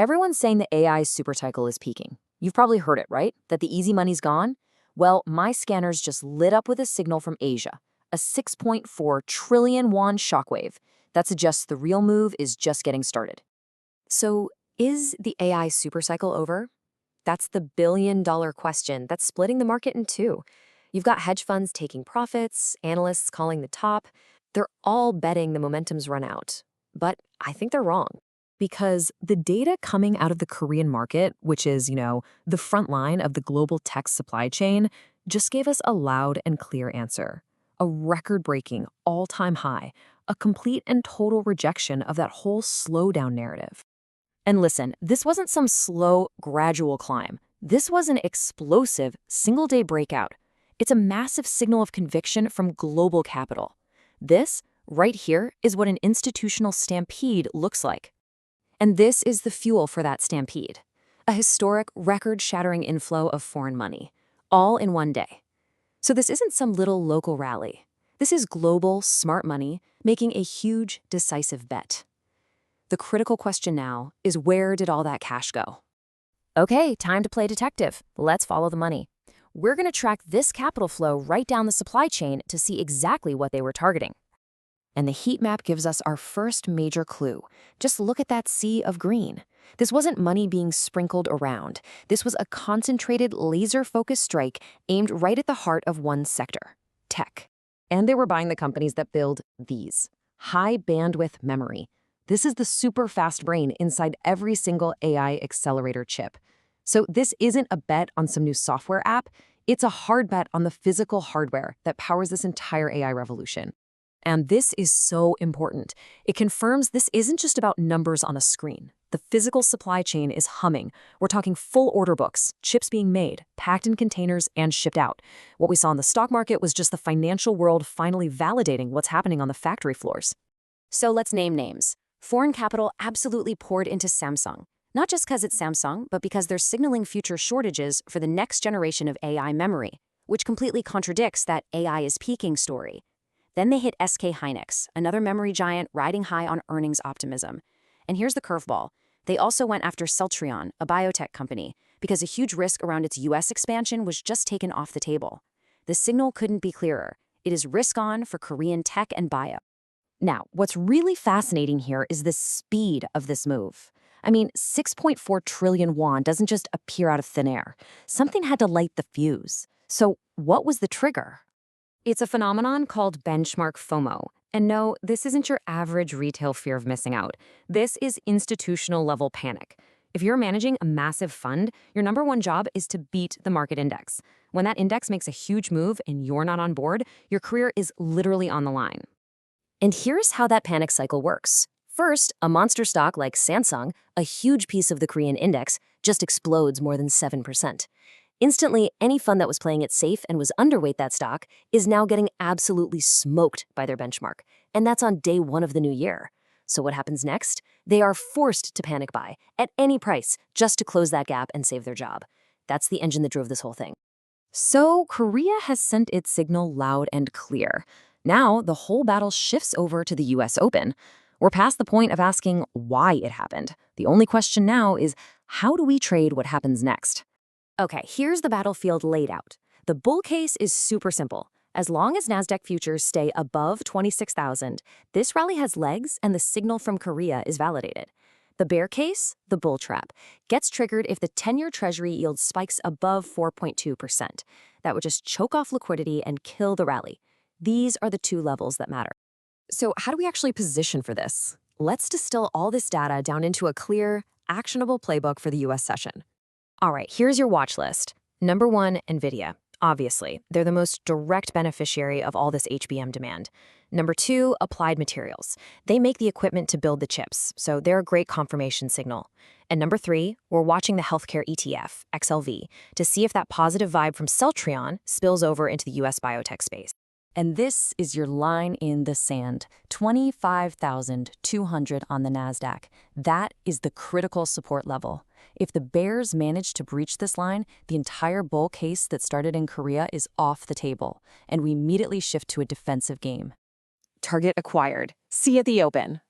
Everyone's saying the AI supercycle is peaking. You've probably heard it, right? That the easy money's gone? Well, my scanners just lit up with a signal from Asia, a 6.4 trillion won shockwave. That suggests the real move is just getting started. So, is the AI supercycle over? That's the billion-dollar question that's splitting the market in two. You've got hedge funds taking profits, analysts calling the top. They're all betting the momentum's run out. But I think they're wrong. Because the data coming out of the Korean market, which is, the front line of the global tech supply chain, just gave us a loud and clear answer. A record-breaking, all-time high, a complete and total rejection of that whole slowdown narrative. And listen, this wasn't some slow, gradual climb. This was an explosive, single-day breakout. It's a massive signal of conviction from global capital. This, right here, is what an institutional stampede looks like. And this is the fuel for that stampede. A historic, record-shattering inflow of foreign money, all in one day. So this isn't some little local rally. This is global, smart money making a huge, decisive bet. The critical question now is, where did all that cash go? Okay, time to play detective. Let's follow the money. We're going to track this capital flow right down the supply chain to see exactly what they were targeting. And the heat map gives us our first major clue. Just look at that sea of green. This wasn't money being sprinkled around. This was a concentrated, laser-focused strike aimed right at the heart of one sector, tech. And they were buying the companies that build these. High-bandwidth memory. This is the super fast brain inside every single AI accelerator chip. So this isn't a bet on some new software app. It's a hard bet on the physical hardware that powers this entire AI revolution. And this is so important. It confirms this isn't just about numbers on a screen. The physical supply chain is humming. We're talking full order books, chips being made, packed in containers, and shipped out. What we saw in the stock market was just the financial world finally validating what's happening on the factory floors. So let's name names. Foreign capital absolutely poured into Samsung. Not just because it's Samsung, but because they're signaling future shortages for the next generation of AI memory, which completely contradicts that AI is peaking story. Then they hit SK Hynix, another memory giant riding high on earnings optimism. And here's the curveball. They also went after Celltrion, a biotech company, because a huge risk around its US expansion was just taken off the table. The signal couldn't be clearer. It is risk on for Korean tech and bio. Now, what's really fascinating here is the speed of this move. I mean, 6.4 trillion won doesn't just appear out of thin air. Something had to light the fuse. So what was the trigger? It's a phenomenon called benchmark FOMO. And no, this isn't your average retail fear of missing out. This is institutional level panic. If you're managing a massive fund, your number one job is to beat the market index. When that index makes a huge move and you're not on board, your career is literally on the line. And here's how that panic cycle works. First, a monster stock like Samsung, a huge piece of the Korean index, just explodes more than 7%. Instantly, any fund that was playing it safe and was underweight that stock is now getting absolutely smoked by their benchmark. And that's on day one of the new year. So what happens next? They are forced to panic buy at any price just to close that gap and save their job. That's the engine that drove this whole thing. So Korea has sent its signal loud and clear. Now the whole battle shifts over to the US Open. We're past the point of asking why it happened. The only question now is, how do we trade what happens next? Okay, here's the battlefield laid out. The bull case is super simple. As long as NASDAQ futures stay above 26,000, this rally has legs and the signal from Korea is validated. The bear case, the bull trap, gets triggered if the 10-year Treasury yield spikes above 4.2%. That would just choke off liquidity and kill the rally. These are the two levels that matter. So how do we actually position for this? Let's distill all this data down into a clear, actionable playbook for the US session. All right, here's your watch list. Number 1, NVDA. Obviously, they're the most direct beneficiary of all this HBM demand. Number 2, Applied Materials. They make the equipment to build the chips, so they're a great confirmation signal. And number 3, we're watching the healthcare ETF, XLV, to see if that positive vibe from Celltrion spills over into the US biotech space. And this is your line in the sand, 25,200 on the NASDAQ. That is the critical support level. If the bears manage to breach this line, the entire bull case that started in Korea is off the table, and we immediately shift to a defensive game. Target acquired. See you at the open.